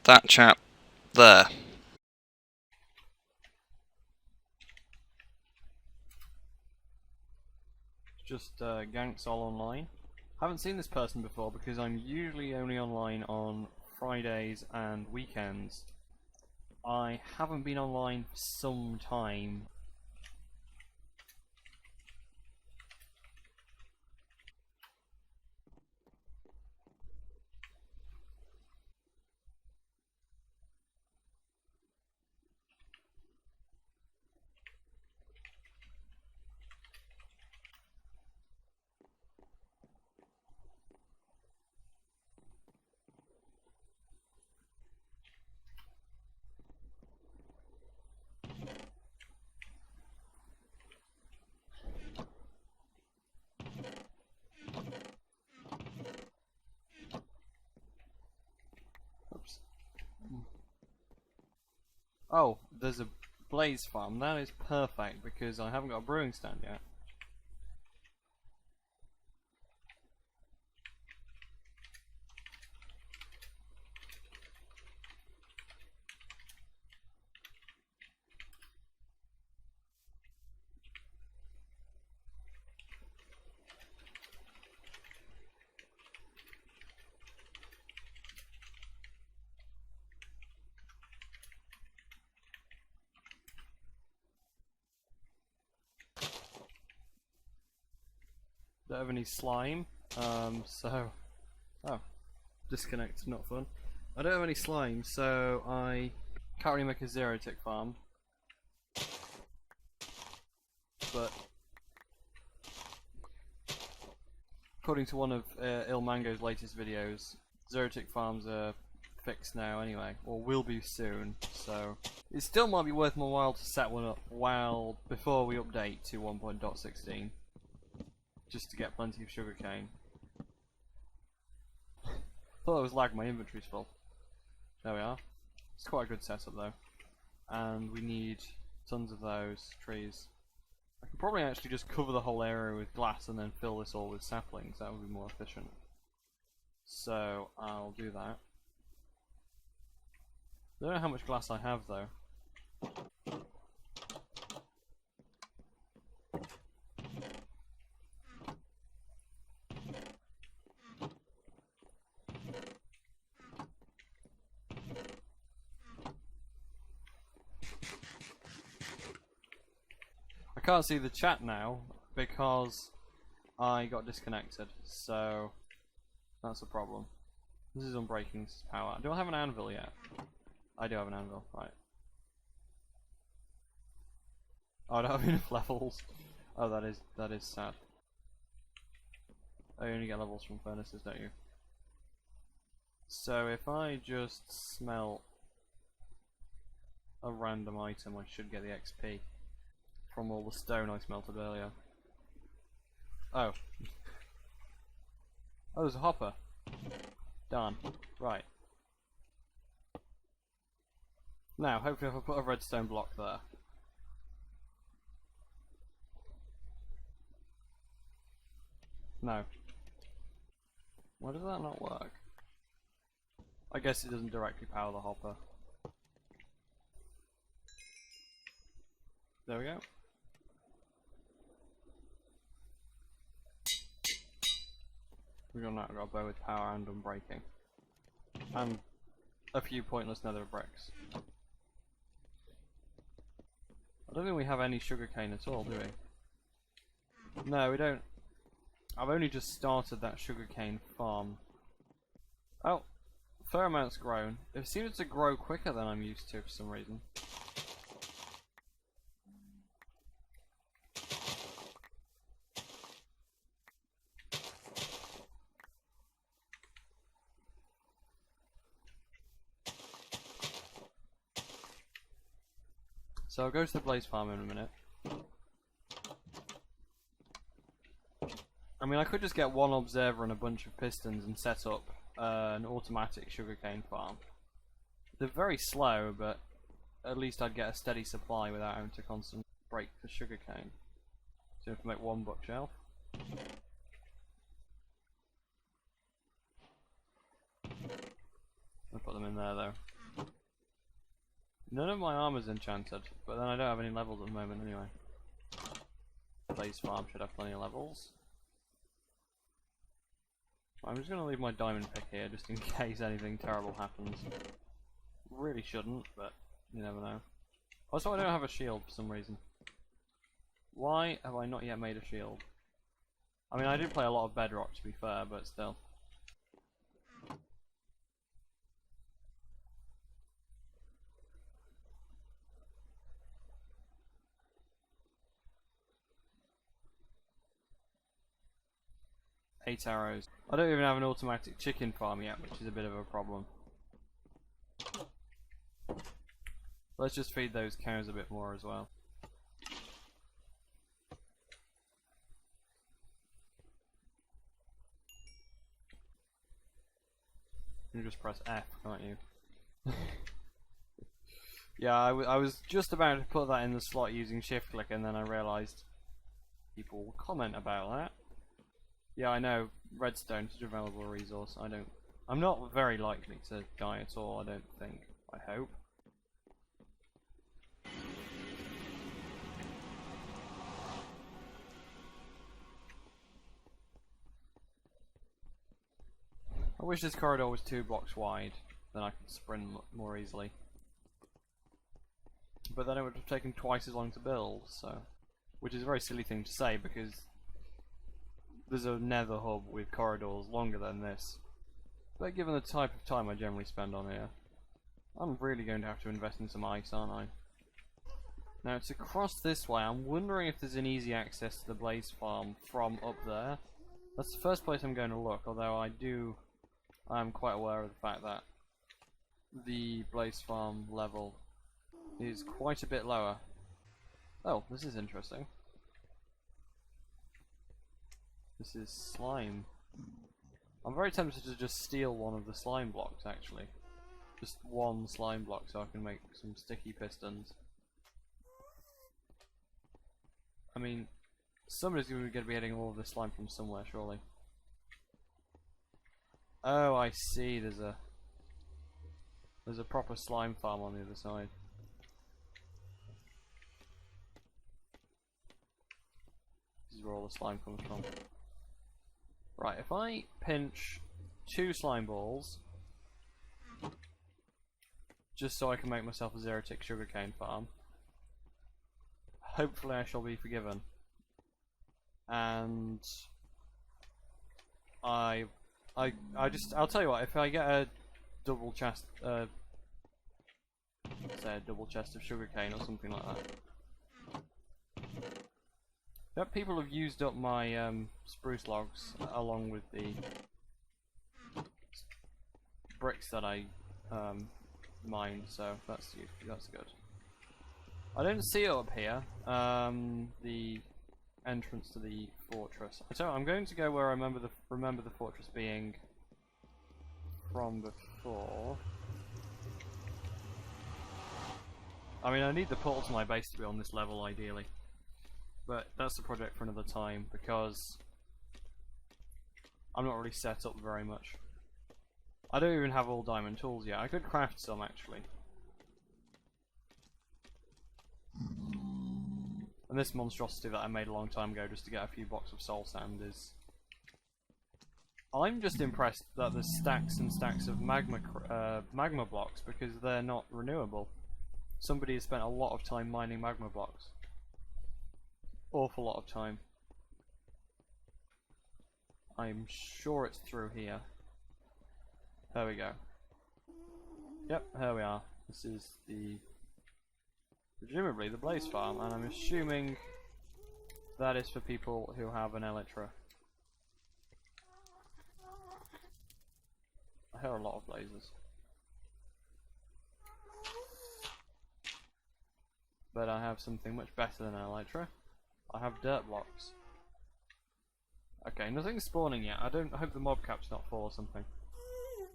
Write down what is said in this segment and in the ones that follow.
that chap there. Just Ganks all online. Haven't seen this person before because I'm usually only online on Fridays and weekends. I haven't been online for some time. Oops. Oh, there's a blaze farm. That is perfect because I haven't got a brewing stand yet. Don't have any slime, so... Oh, disconnect, not fun. I don't have any slime, so I can't really make a zero-tick farm. But according to one of Ilmango's latest videos, zero-tick farms are fixed now anyway, or will be soon, so... It still might be worth my while to set one up before we update to 1.16. Just to get plenty of sugarcane. Thought it was lag, my inventory's full. There we are. It's quite a good setup though. And we need tons of those trees. I could probably actually just cover the whole area with glass and then fill this all with saplings. That would be more efficient. So I'll do that. I don't know how much glass I have though. I can't see the chat now because I got disconnected, so that's a problem. This is unbreaking power. Do I have an anvil yet? I do have an anvil, right. Oh, I don't have enough levels. Oh, that is sad. Oh, you only get levels from furnaces, don't you? So if I just smelt a random item, I should get the XP from all the stone I smelted earlier. Oh. Oh, there's a hopper. Darn. Right. Now, hopefully if I put a redstone block there. No. Why does that not work? I guess it doesn't directly power the hopper. There we go. We've got a bow with power and unbreaking. And a few pointless nether bricks. I don't think we have any sugarcane at all, do we? No, we don't. I've only just started that sugarcane farm. Oh, fair amount's grown. It seems to grow quicker than I'm used to for some reason. So I'll go to the blaze farm in a minute. I mean, I could just get one observer and a bunch of pistons and set up an automatic sugarcane farm. They're very slow, but at least I'd get a steady supply without having to constantly break the sugarcane. So you have to make one bookshelf. I'll put them in there though. None of my armor's enchanted, but then I don't have any levels at the moment anyway. Blaze Farm should have plenty of levels. I'm just going to leave my diamond pick here just in case anything terrible happens. Really shouldn't, but you never know. Also, I don't have a shield for some reason. Why have I not yet made a shield? I mean, I do play a lot of Bedrock to be fair, but still. Eight arrows. I don't even have an automatic chicken farm yet, which is a bit of a problem. Let's just feed those cows a bit more as well. You just press F, can't you? Yeah, I was just about to put that in the slot using shift click, and then I realised people will comment about that. Yeah, I know, redstone is a valuable resource. I'm not very likely to die at all, I don't think. I hope. I wish this corridor was 2 blocks wide, then I could sprint more easily. But then it would have taken twice as long to build, so... Which is a very silly thing to say, because there's a nether hub with corridors longer than this. But given the type of time I generally spend on here, I'm really going to have to invest in some ice, aren't I? Now to cross this way, I'm wondering if there's an easy access to the Blaze Farm from up there. That's the first place I'm going to look, although I'm quite aware of the fact that the Blaze Farm level is quite a bit lower. Oh, this is interesting. This is slime. I'm very tempted to just steal one of the slime blocks, actually. Just one slime block so I can make some sticky pistons. I mean, somebody's going to be getting all of this slime from somewhere, surely. Oh, I see. There's a proper slime farm on the other side. This is where all the slime comes from. Right, if I pinch 2 slime balls, just so I can make myself a zero-tick sugarcane farm, hopefully I shall be forgiven. And I'll tell you what, if I get a double chest, say a double chest of sugarcane or something like that. Yep, people have used up my spruce logs along with the bricks that I mined, so that's good. I don't see it up here, the entrance to the fortress. So I'm going to go where I remember the fortress being from before. I mean, I need the portal to my base to be on this level ideally, but that's a project for another time because I'm not really set up very much. I don't even have all diamond tools yet. I could craft some actually. And this monstrosity that I made a long time ago just to get a few blocks of soul sand is... I'm just impressed that there's stacks and stacks of magma blocks because they're not renewable. Somebody has spent a lot of time mining magma blocks. Awful lot of time. I'm sure it's through here. There we go. Yep, here we are. This is presumably the Blaze Farm, and I'm assuming that is for people who have an elytra. I hear a lot of blazes. But I have something much better than an elytra. I have dirt blocks. Okay, nothing's spawning yet. I hope the mob cap's not full or something.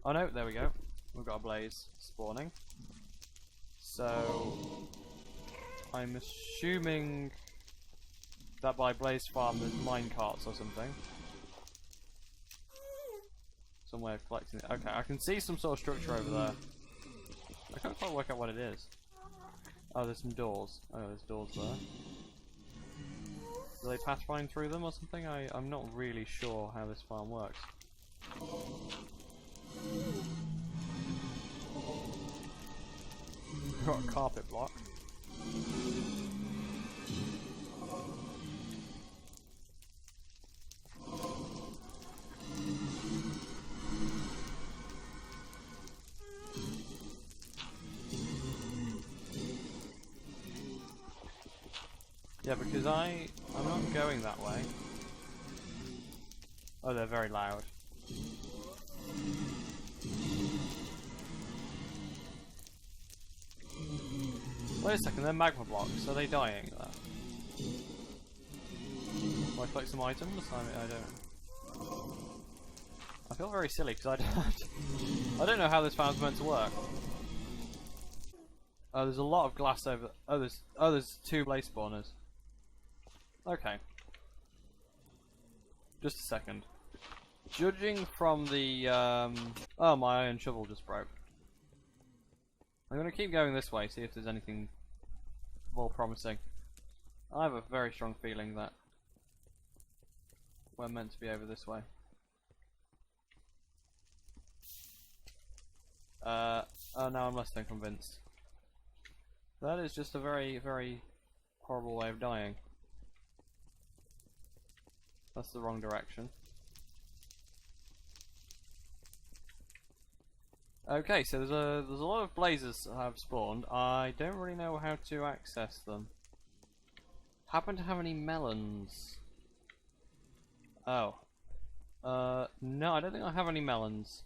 Oh no, there we go. We've got a blaze spawning. So I'm assuming that by Blaze Farm there's minecarts or something. Some way of collecting it. Okay, I can see some sort of structure over there. I can't quite work out what it is. Oh, there's some doors. Oh, there's doors there. Do they pathfind through them or something? I'm not really sure how this farm works. Got a carpet block. Yeah, because I'm not going that way. Oh, they're very loud. Wait a second, they're magma blocks. Are they dying there? Do I collect some items? I don't. I feel very silly because I don't know how this farm's meant to work. Oh, there's a lot of glass over. Oh, there's 2 blaze spawners. Okay. Just a second. Judging from the oh, my iron shovel just broke. I'm gonna keep going this way, see if there's anything more promising. I have a very strong feeling that we're meant to be over this way. Oh, now I'm less than convinced. That is just a very, very horrible way of dying. That's the wrong direction. Okay, so there's a lot of blazes that have spawned. I don't really know how to access them. Happen to have any melons? Oh. No, I don't think I have any melons.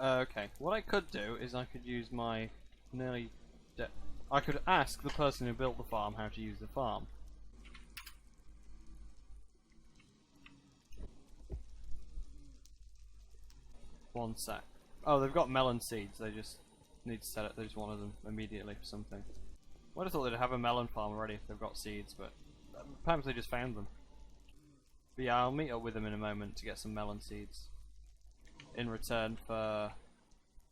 Okay, what I could do is I could use my nearly I could ask the person who built the farm how to use the farm. One sec. Oh, they've got melon seeds. They just need to set it. They just wanted them immediately for something. I would have thought they'd have a melon farm already if they've got seeds, but perhaps they just found them. But yeah, I'll meet up with them in a moment to get some melon seeds. In return for...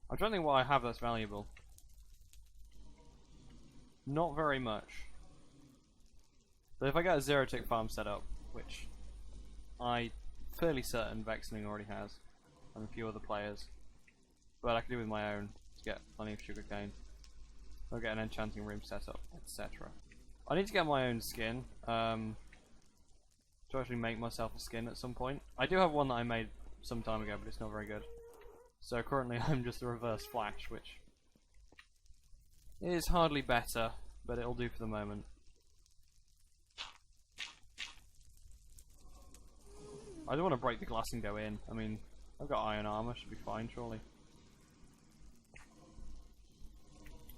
I'm trying to think what I have that's valuable. Not very much. But if I get a zero-tick farm set up, which I'm fairly certain Vexling already has, and a few other players, but I can do with my own to get plenty of sugarcane. I'll get an enchanting room set up, etc. I need to get my own skin, to actually make myself a skin at some point. I do have one that I made some time ago, but it's not very good. So currently I'm just a reverse flash, which is hardly better, but it'll do for the moment. I don't want to break the glass and go in. I mean, I've got iron armor, should be fine, surely.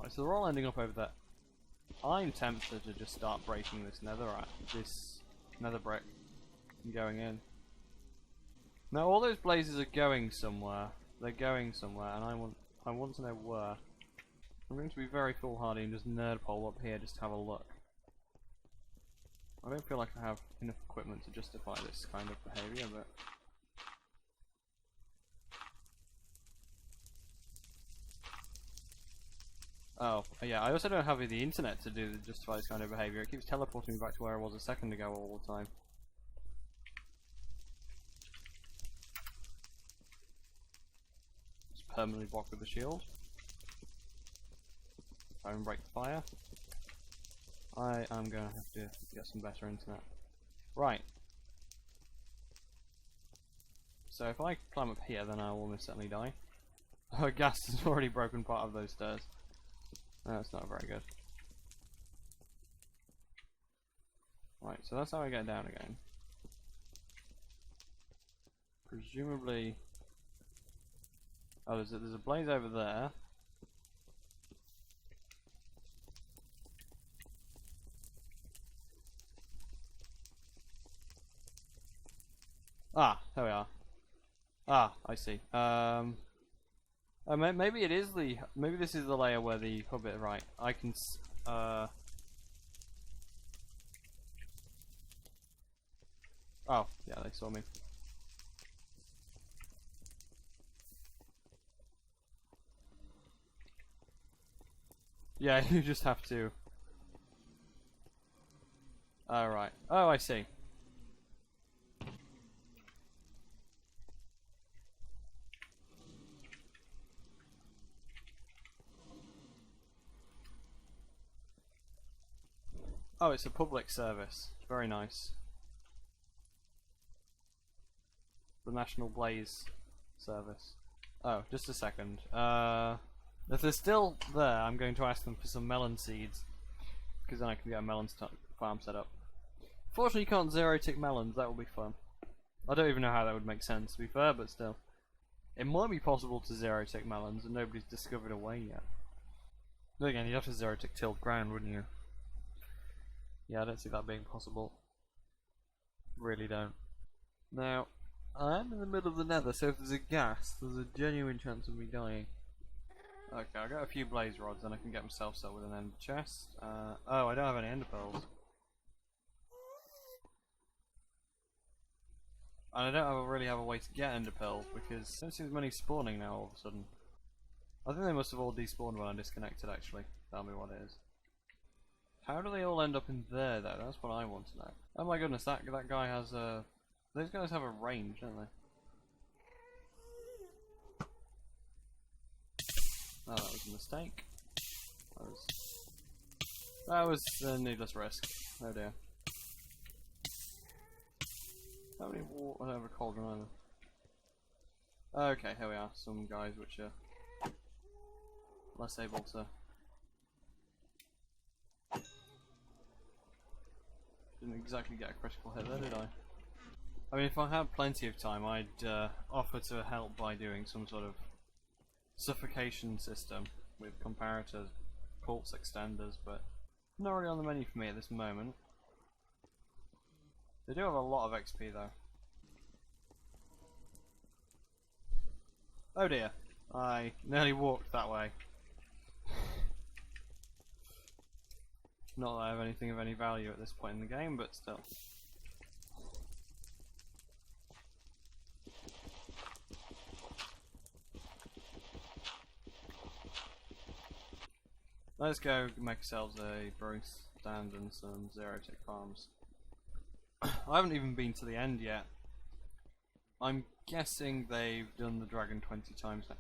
Right, so they're all ending up over there. I'm tempted to just start breaking this nether brick and going in. Now all those blazes are going somewhere. They're going somewhere, and I want to know where. I'm going to be very foolhardy and just nerdpole up here just to have a look. I don't feel like I have enough equipment to justify this kind of behaviour, but... Oh, yeah, I also don't have the internet to justify this kind of behaviour. It keeps teleporting me back to where I was a second ago all the time. Just permanently blocked with the shield. If I can break the fire. I am going to have to get some better internet. Right. So if I climb up here, then I will almost certainly die. Oh, gas has already broken part of those stairs. That's not very good. Right, so that's how I get down again. Presumably... Oh, there's a blaze over there. Ah, there we are. Ah, I see. Maybe it is the. Maybe this is the layer where the hobbit. Right, I can. Oh, yeah, they saw me. Yeah, you just have to. Alright. Oh, I see. Oh, it's a public service. Very nice. The National Blaze Service. Oh, just a second. If they're still there, I'm going to ask them for some melon seeds. Because then I can get a melon farm set up. Fortunately, you can't zero-tick melons. That would be fun. I don't even know how that would make sense, to be fair, but still. It might be possible to zero-tick melons, and nobody's discovered a way yet. But again, you'd have to zero-tick tilled ground, wouldn't you? Yeah, I don't see that being possible. Really don't. Now, I am in the middle of the nether, so if there's a gas, there's a genuine chance of me dying. Okay, I've got a few blaze rods, and I can get myself set with an ender chest. Oh, I don't have any ender pearls. And I don't really have a way to get ender pearls, because I don't see as many spawning now all of a sudden. I think they must have all despawned when I disconnected, actually. Tell me what it is. How do they all end up in there, though? That's what I want to know. Oh my goodness, that guy has a... Those guys have a range, don't they? Oh, that was a mistake. That was a needless risk. Oh dear. How many water? I don't have a cauldron either. Okay, here we are. Some guys which are less able to... Didn't exactly get a critical hit there, did I? I mean, if I had plenty of time, I'd offer to help by doing some sort of suffocation system with comparators, pulse extenders, but not really on the menu for me at this moment. They do have a lot of XP though. Oh dear, I nearly walked that way. Not that I have anything of any value at this point in the game, but still. Let's go make ourselves a brewing stand and some zero-tick farms. I haven't even been to the end yet. I'm guessing they've done the dragon 20 times now.